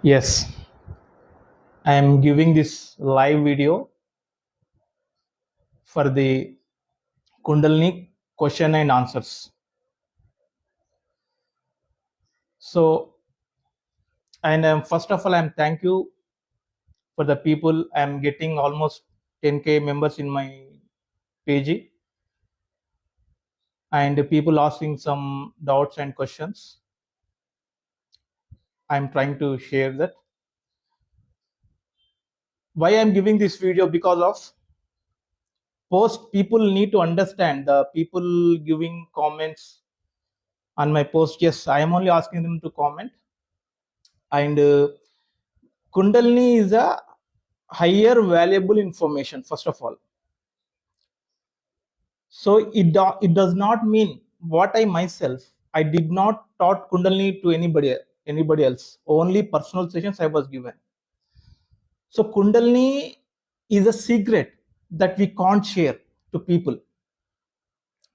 Yes, I am giving this live video for the Kundalini question and answers. So, and first of all, I'm thank you for the people. I'm getting almost 10K members in my page, and people asking some doubts and questions. I'm trying to share that. Why I'm giving this video? Because of post, people need to understand the people giving comments on my post. Yes, I am only asking them to comment, and Kundalini is a higher valuable information, first of all. So it does not mean what I did not taught Kundalini to anybody else. Only personal sessions I was given. So Kundalini is a secret that we can't share to people.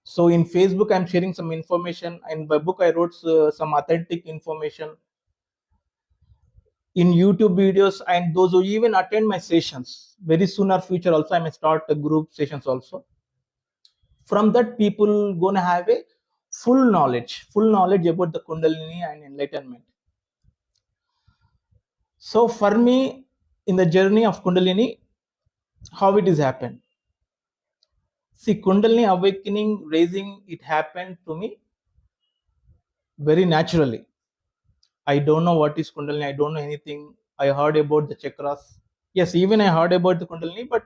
So in Facebook, I'm sharing some information. In my book, I wrote some authentic information. In YouTube videos, and those who even attend my sessions, very soon or future also, I may start a group sessions also. From that, people gonna have a full knowledge about the Kundalini and enlightenment. So for me, in the journey of Kundalini, how it is happened. See, Kundalini awakening, raising, it happened to me very naturally. I don't know what is Kundalini. I don't know anything. I heard about the chakras. Yes, even I heard about the Kundalini, but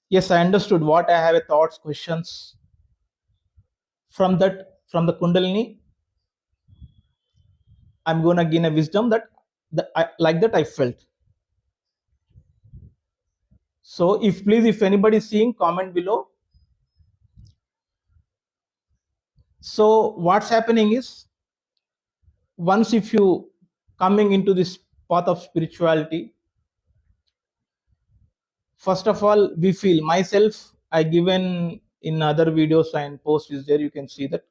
yes, I understood what I have a thoughts, questions. From the Kundalini, I'm gonna gain a wisdom like that I felt. So if anybody is seeing, comment below. So what's happening is, once if you coming into this path of spirituality, first of all, we feel myself, I given in other videos and posts is there, you can see that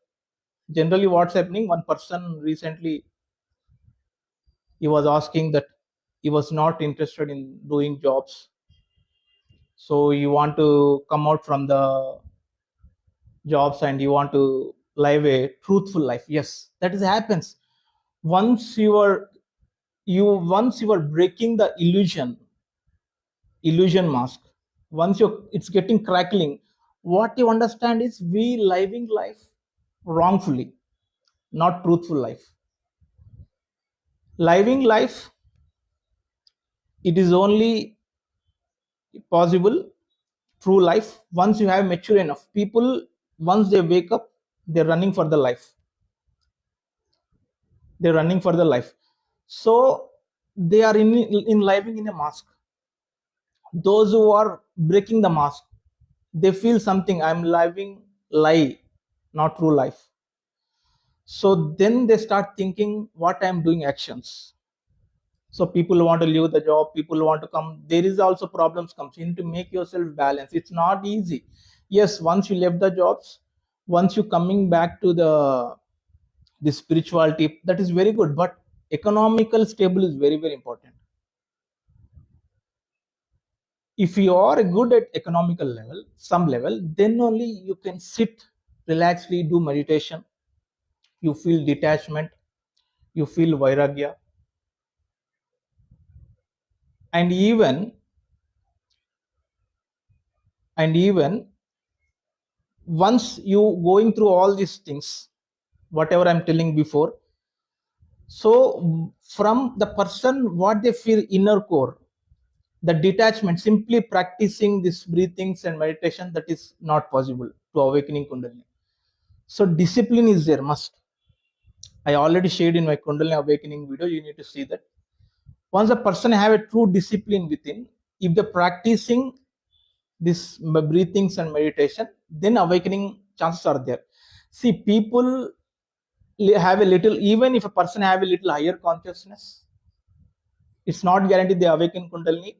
generally what's happening. One person recently, he was asking that he was not interested in doing jobs, so you want to come out from the jobs and you want to live a truthful life. Yes, that is happens. Once you are breaking the illusion mask, once it's getting crackling, what you understand is we living life wrongfully, not truthful life. Living life, it is only possible true life once you have mature enough. People, once they wake up, they're running for the life. They're running for the life. So they are in living in a mask. Those who are breaking the mask, they feel something, I'm living lie, not true life. So then they start thinking what I'm doing actions. So people want to leave the job, people want to come, there is also problems comes. You need to make yourself balance. It's not easy. Yes, once you left the jobs, once you coming back to the spirituality, that is very good, but economical stable is very very important. If you are good at economical level, some level, then only you can sit relaxedly, do meditation, you feel detachment, you feel vairagya. And even once you going through all these things, whatever I'm telling before, so from the person, what they feel inner core, the detachment, simply practicing this breathings and meditation, that is not possible to awakening Kundalini. So discipline is there, must. I already shared in my Kundalini awakening video, you need to see that. Once a person have a true discipline within, if they're practicing this breathings and meditation, then awakening chances are there. See, people have a little, even if a person have a little higher consciousness, it's not guaranteed they awaken Kundalini.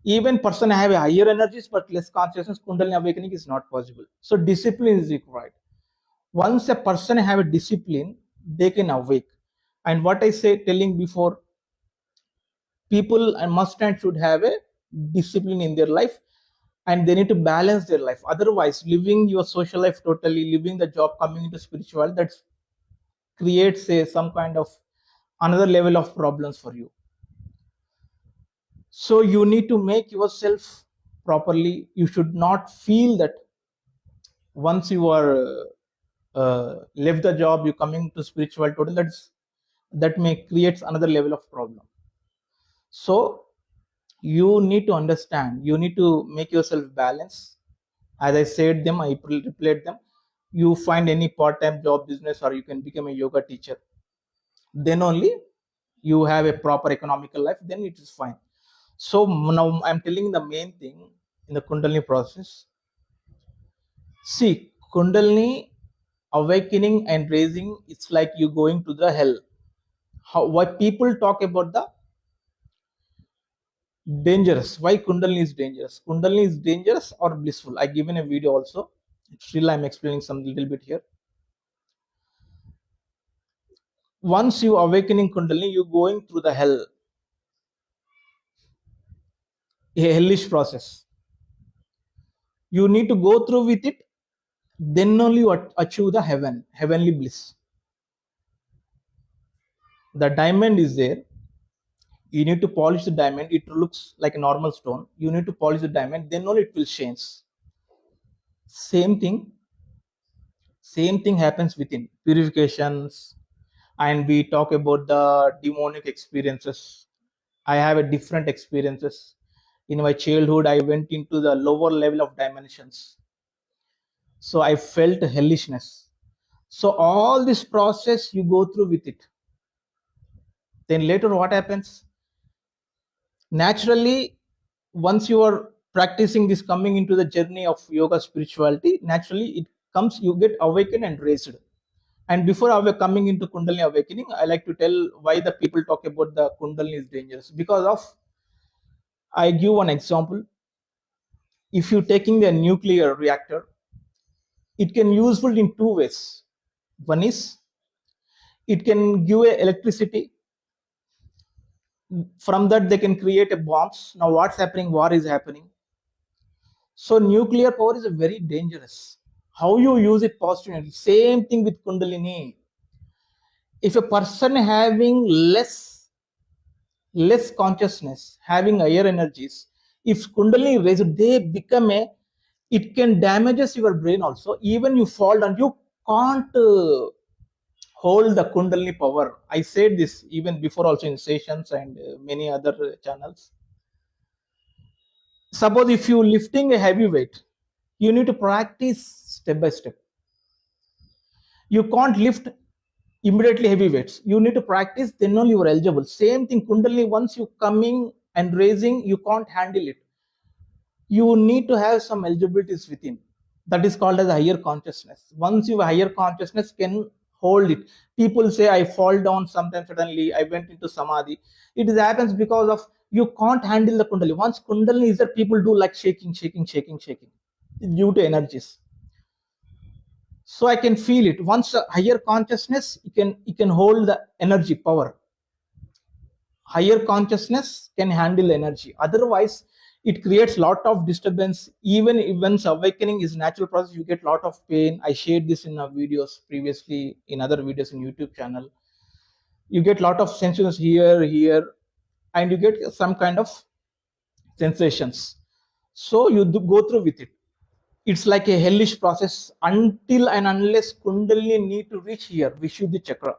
Even person have a higher energies but less consciousness, Kundalini awakening is not possible. So discipline is required. Once a person have a discipline, they can awake. And what I say telling before, people and must and should have a discipline in their life, and they need to balance their life. Otherwise, living your social life totally, living the job, coming into spiritual, that creates some kind of another level of problems for you. So you need to make yourself properly. You should not feel that once you are left the job, you coming to spiritual total, that may creates another level of problem. So you need to understand, you need to make yourself balance. As I said them, I replayed them. You find any part-time job, business, or you can become a yoga teacher, then only you have a proper economical life, then it is fine. So now I'm telling the main thing in the Kundalini process. See, Kundalini awakening and raising, it's like you going to the hell. Why people talk about the dangerous? Why Kundalini is dangerous? Kundalini is dangerous or blissful? I given a video also. Still, I'm explaining some little bit here. Once you awakening Kundalini, you going through the hell, a hellish process. You need to go through with it. Then only you achieve the heavenly bliss. The diamond is there. You need to polish the diamond. It looks like a normal stone. You need to polish the diamond, then only it will shine. Same thing happens within purifications. And we talk about the demonic experiences. I have a different experiences. In my childhood, I went into the lower level of dimensions. So I felt hellishness. So all this process you go through with it. Then later what happens? Naturally, once you are practicing this, coming into the journey of yoga spirituality, naturally it comes, you get awakened and raised. And before our coming into Kundalini awakening, I like to tell why the people talk about the Kundalini is dangerous. Because of, I give one example. If you're taking a nuclear reactor, it can useful in two ways. One is it can give a electricity. From that they can create a bombs. Now what's happening? War is happening. So nuclear power is very dangerous. How you use it positively. Same thing with Kundalini. If a person having less consciousness, having higher energies, if Kundalini raised, they become it can damages your brain also. Even you fall down, you can't hold the Kundalini power. I said this even before also in sessions and many other channels. Suppose if you lifting a heavy weight, you need to practice step by step. You can't lift immediately heavy weights. You need to practice, then only you are eligible. Same thing, Kundalini, once you coming and raising, you can't handle it. You need to have some eligibilities within. That is called as higher consciousness. Once you have higher consciousness, can hold it. People say I fall down sometimes, suddenly I went into samadhi. It happens because of you can't handle the Kundalini. Once Kundalini is there, people do like shaking due to energies. So I can feel it. Once a higher consciousness, you can hold the energy power. Higher consciousness can handle energy. Otherwise, it creates lot of disturbance. Even once awakening is natural process, you get lot of pain. I shared this in videos previously, in other videos in YouTube channel. You get lot of sensations here, and you get some kind of sensations. So you go through with it. It's like a hellish process until and unless Kundalini need to reach here, Vishuddhi Chakra.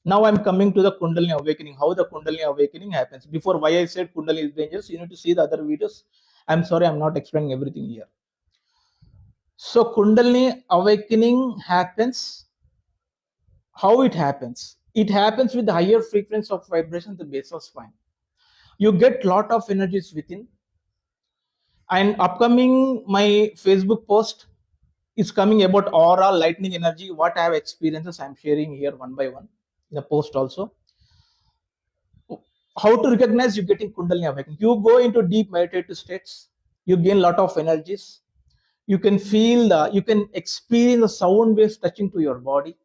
Now I'm coming to the Kundalini awakening, how the Kundalini awakening happens. Before, why I said Kundalini is dangerous, you need to see the other videos. I'm sorry, I'm not explaining everything here. So Kundalini awakening happens. How it happens? It happens with the higher frequency of vibration, the base of spine. You get lot of energies within. And upcoming my Facebook post is coming about aura, lightning energy, what I have experiences I'm sharing here one by one in the post also. How to recognize you getting Kundalini awakening? You go into deep meditative states, you gain lot of energies, you can feel you can experience the sound waves touching to your body.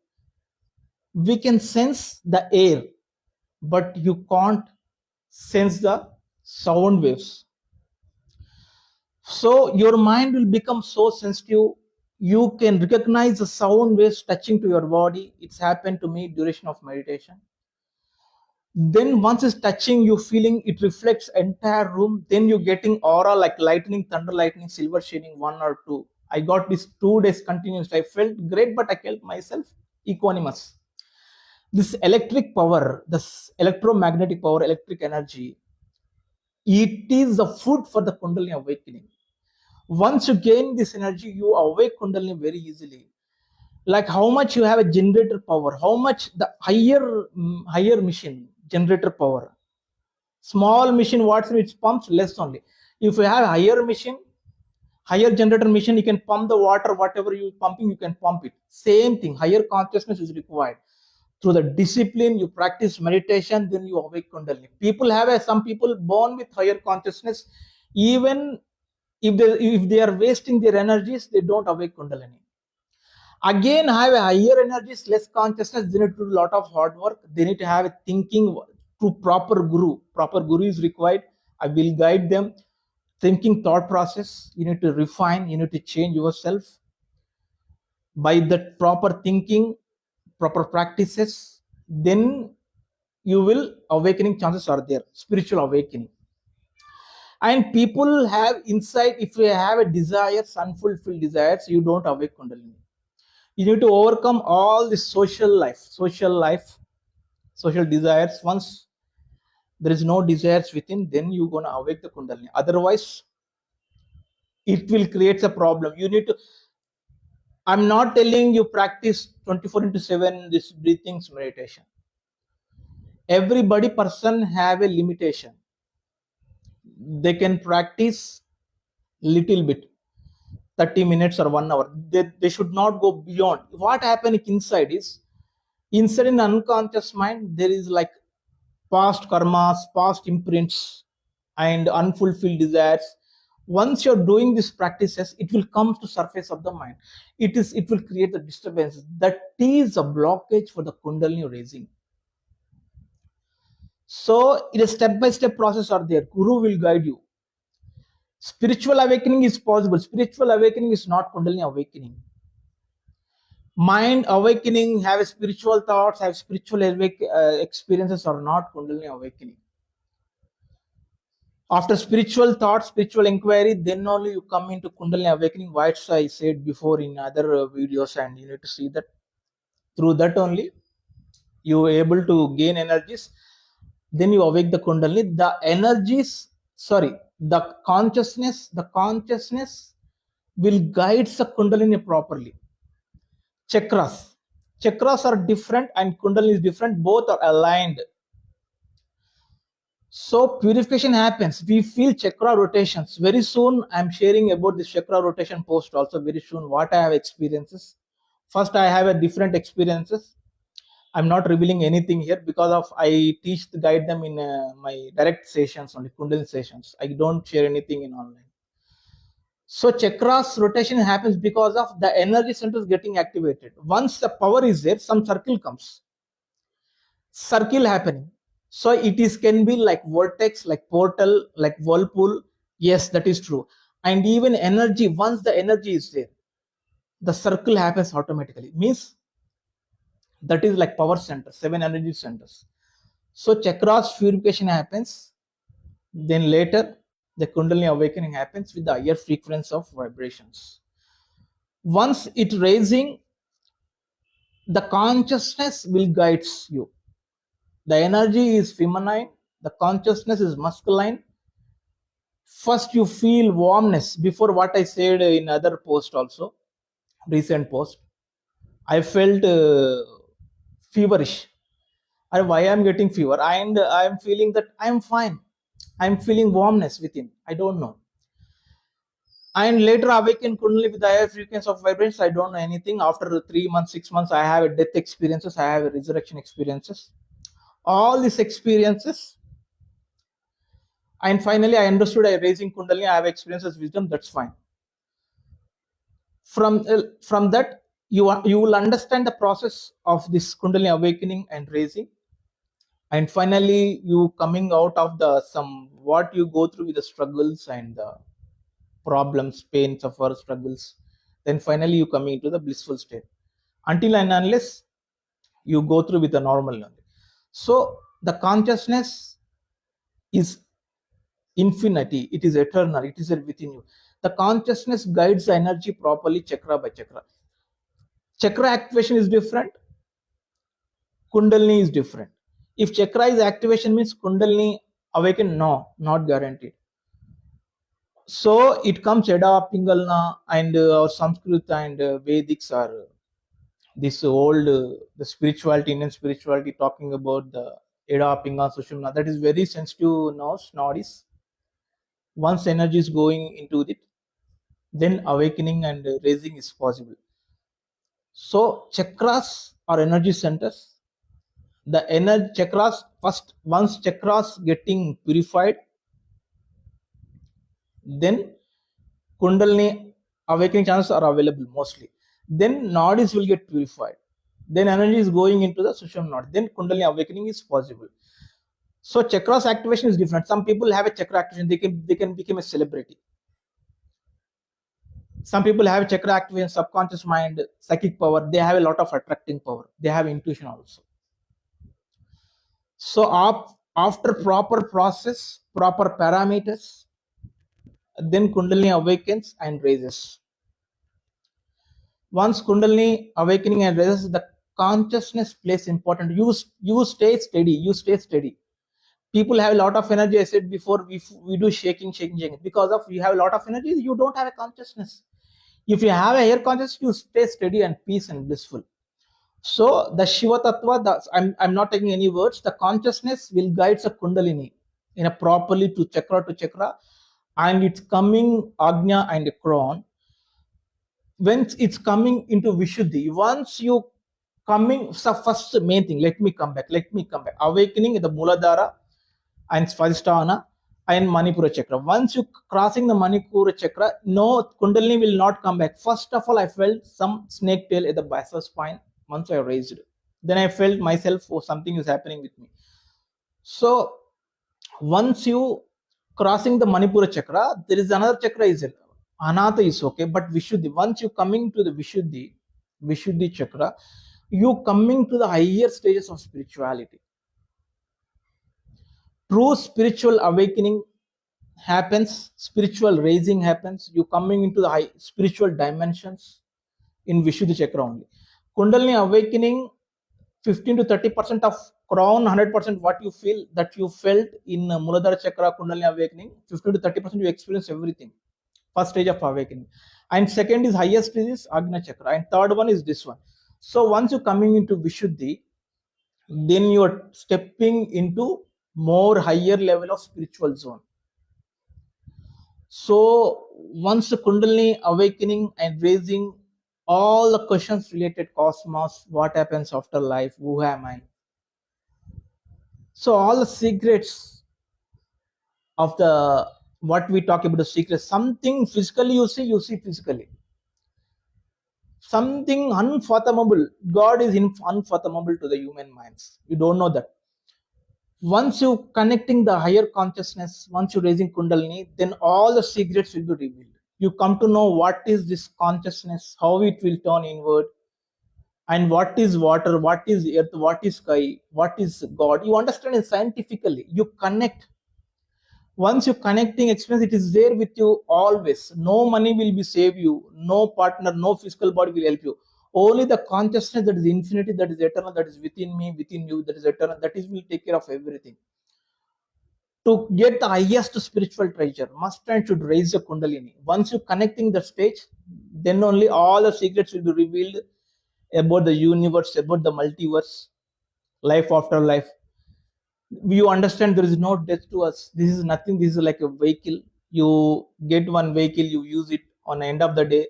We can sense the air, but you can't sense the sound waves. So your mind will become so sensitive, you can recognize the sound waves touching to your body. It's happened to me duration of meditation. Then once it's touching, you feeling it reflects entire room. Then you getting aura like lightning, thunder, lightning, silver shining, 1 or 2. I got this 2 days continuous. I felt great, but I felt myself equanimous. This electric power, this electromagnetic power, electric energy, it is the food for the Kundalini awakening. Once you gain this energy, you awake Kundalini very easily. Like how much you have a generator power, how much the higher machine generator power. Small machine, what's its pumps less only. If you have higher machine, higher generator machine, you can pump the water, whatever you pumping, you can pump it. Same thing, higher consciousness is required. Through the discipline, you practice meditation, then you awake Kundalini. People have some people born with higher consciousness, even if they are wasting their energies, they don't awake Kundalini. Again, have a higher energies, less consciousness, they need to do a lot of hard work. They need to have a thinking to proper guru. Proper guru is required. I will guide them. Thinking thought process, you need to refine, you need to change yourself. By that proper thinking, proper practices, then you will awakening chances are there, spiritual awakening. And people have insight, if you have a desires, unfulfilled desires, you don't awake Kundalini. You need to overcome all this social desires. Once there is no desires within, then you're gonna awake the Kundalini. Otherwise, it will create a problem. You need to. I'm not telling you practice 24/7 this breathings meditation. Everybody person have a limitation. They can practice little bit, 30 minutes or 1 hour. They should not go beyond. What happens inside is, inside in unconscious mind, there is like past karmas, past imprints, and unfulfilled desires. Once you're doing these practices, it will come to surface of the mind. It will create the disturbance. That is a blockage for the Kundalini raising. So it is step-by-step process are there. Guru will guide you. Spiritual awakening is possible. Spiritual awakening is not Kundalini awakening. Mind awakening, have spiritual thoughts, have spiritual experiences are not Kundalini awakening. After spiritual thought, spiritual inquiry, then only you come into Kundalini awakening. What I said before in other videos, and you need to see that through that only you are able to gain energies. Then you awake the Kundalini. The energies, the consciousness will guide the Kundalini properly. Chakras are different and Kundalini is different. Both are aligned. So purification happens. We feel chakra rotations. Very soon I'm sharing about this chakra rotation post also very soon. What I have experiences. First I have a different experiences. I'm not revealing anything here because of I teach the guide them in my direct sessions, only Kundalini sessions. I don't share anything in online. So chakras rotation happens because of the energy centers getting activated. Once the power is there, some circle comes. Circle happening. So it is can be like vortex, like portal, like whirlpool. Yes, that is true. And even energy, once the energy is there, the circle happens automatically. Means that is like power center, 7 energy centers. So chakras purification happens. Then later the Kundalini awakening happens with the higher frequency of vibrations. Once it raising, the consciousness will guides you. The energy is feminine, the consciousness is masculine. First you feel warmness. Before what I said in other post also, recent post, I felt feverish. Why I'm getting fever? And I'm feeling that I'm fine. I'm feeling warmness within. I don't know. And later awaken Kundalini with the higher frequency of vibrations. I don't know anything. After 3 months, 6 months, I have a death experiences. I have a resurrection experiences. All these experiences. And finally, I understood I raising Kundalini. I have experiences, wisdom. That's fine. From that, you will understand the process of this Kundalini awakening and raising. and finally you coming out of the some what you go through with the struggles and the problems, pain, suffer, struggles. Then finally you coming into the blissful state. Until and unless you go through with the normal learning. So the consciousness is infinity, it is eternal, it is within you. The consciousness guides the energy properly, chakra by chakra. Chakra activation is different, Kundalini is different. If chakra is activation means Kundalini awaken, no, not guaranteed. So it comes Eda, Pingalna, and our Sanskrit and Vedics are this old the spirituality, Indian spirituality, talking about the Eda, Pinga, Sushumna. That is very sensitive nowadays. Once energy is going into it, then awakening and raising is possible. So chakras are energy centers. The energy chakras first, once chakras getting purified, then Kundalini awakening chances are available mostly. Then nadis will get purified. Then energy is going into the Sushumna node. Then Kundalini awakening is possible. So chakras activation is different. Some people have a chakra activation, they can become a celebrity. Some people have chakra activation, subconscious mind, psychic power. They have a lot of attracting power. They have intuition also. So after proper process, proper parameters, then Kundalini awakens and raises. Once Kundalini awakening and raises, the consciousness plays important. You stay steady. You stay steady. People have a lot of energy. I said before, we do shaking. Because of you have a lot of energy, you don't have a consciousness. If you have a higher consciousness, you stay steady and peace and blissful. So the Shiva Tattva, I'm not taking any words. The consciousness will guide the Kundalini in a properly to chakra, and it's coming Agnya and Crown. When it's coming into Vishuddhi, once you coming, so first main thing, let me come back. Awakening in the Muladhara and Svadhisthana and Manipura chakra. Once you crossing the Manipura chakra, no Kundalini will not come back. First of all, I felt some snake tail at the bicep spine. Once I raised, then I felt myself, oh, something is happening with me. So once you crossing the Manipura chakra, there is another chakra is it. Anata is okay, but Vishuddhi. Once you coming to the Vishuddhi chakra, you coming to the higher stages of spirituality. True spiritual awakening happens, spiritual raising happens. You coming into the high spiritual dimensions in Vishuddhi chakra only. Kundalini awakening, 15 to 30% of crown, 100% what you feel that you felt in Muladhara chakra, Kundalini awakening, 15 to 30% you experience everything. First stage of awakening. And second is highest is Agnya chakra. And third one is this one. So once you coming into Vishuddhi, then you are stepping into more higher level of spiritual zone. So once the Kundalini awakening and raising, all the questions related cosmos, what happens after life, who am I? So all the secrets of the what we talk about the secrets, something physically you see physically. Something unfathomable. God is unfathomable to the human minds. You don't know that. Once you connecting the higher consciousness, once you raising Kundalini, then all the secrets will be revealed. You come to know what is this consciousness, how it will turn inward, and what is water, what is earth, what is sky, what is God. You understand it scientifically. You connect. Once you connecting experience, it is there with you always. No money will be save you, no partner, no physical body will help you. Only the consciousness that is infinity, that is eternal, that is within me, within you, that is eternal, that is will take care of everything. To get the highest spiritual treasure, must and should raise the Kundalini. Once you connecting the stage, then only all the secrets will be revealed about the universe, about the multiverse, life after life. You understand there is no death to us. This is nothing. This is like a vehicle. You get one vehicle, you use it. On the end of the day,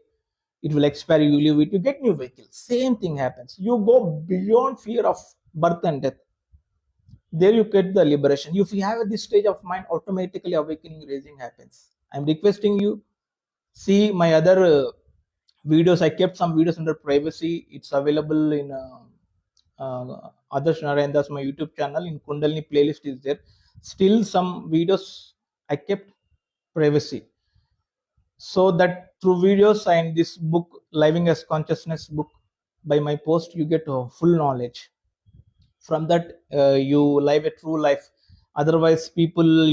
it will expire. You leave it. You get new vehicle. Same thing happens. You go beyond fear of birth and death. There you get the liberation. If you have this stage of mind, automatically awakening, raising happens. I'm requesting you, see my other videos. I kept some videos under privacy. It's available in Adarsh Narayan's my YouTube channel. In Kundalini playlist is there. Still some videos I kept privacy, so that through videos and this book, Living as Consciousness book, by my post, you get full knowledge. From that, you live a true life. Otherwise, people,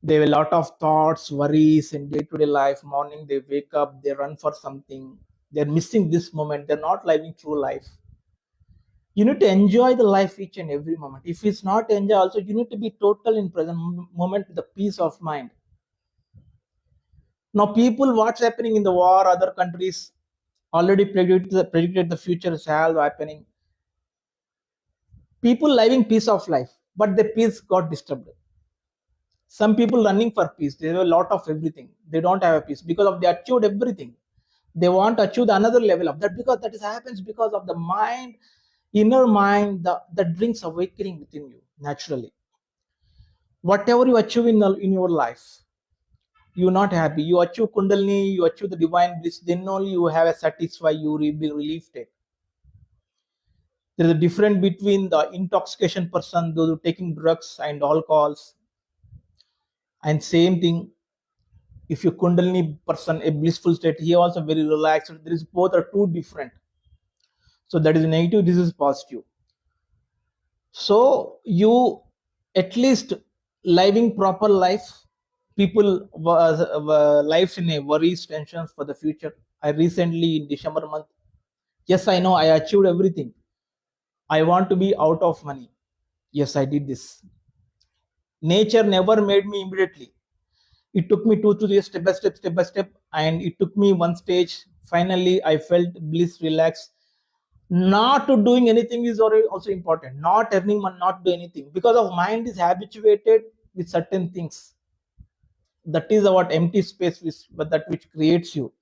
they have a lot of thoughts, worries in day-to-day life. Morning they wake up, they run for something. They're missing this moment. They're not living true life. You need to enjoy the life each and every moment. If it's not enjoy, also you need to be total in present moment with the peace of mind. Now, people, what's happening in the war, other countries already predicted the future is all happening. People living peace of life, but the peace got disturbed. Some people running for peace, they have a lot of everything, they don't have a peace because of they achieved everything. They want to achieve another level of that, because that is happens because of the mind, inner mind, that brings awakening within you naturally. Whatever you achieve in your life, you're not happy, you achieve Kundalini, you achieve the divine bliss, then only you have a satisfy, you be relieved it. There is a difference between the intoxication person, those who taking drugs and alcohols, and same thing. If you Kundalini person, a blissful state, he also very relaxed. There is both are two different. So that is negative, this is positive. So you at least living proper life. People lives in a worries, tensions for the future. I recently in December month, yes, I know I achieved everything. I want to be out of money. Yes, I did this. Nature never made me immediately. It took me 2 to 3 step by step, and it took me one stage. Finally, I felt bliss, relax. Not to doing anything is also important. Not earning money, not do anything, because of mind is habituated with certain things. That is what empty space but that which creates you.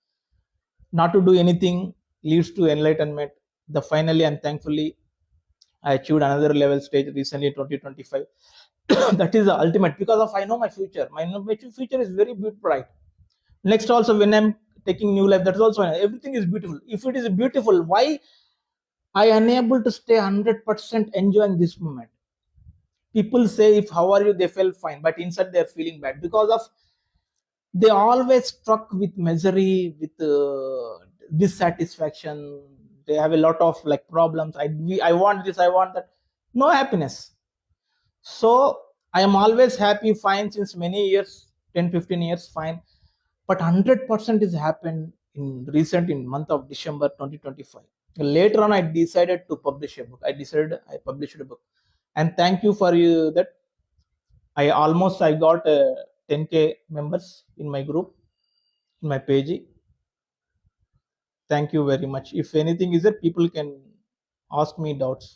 Not to do anything leads to enlightenment. The finally and thankfully, I achieved another level stage recently, 2025. That is the ultimate, because of I know my future. My future is very bright. Next, also when I'm taking new life, that's also everything is beautiful. If it is beautiful, why I unable to stay 100% enjoying this moment? People say if how are you, they feel fine, but inside they're feeling bad because of they always struck with misery, with dissatisfaction. They have a lot of like problems. I want this, I want that. No happiness. So I am always happy, fine since many years, 10, 15 years, fine. But 100% is happened in month of December 2025. Later on, I decided to publish a book. I published a book, and thank you for you that I got 10K members in my group, in my page. Thank you very much. If anything is there, people can ask me doubts.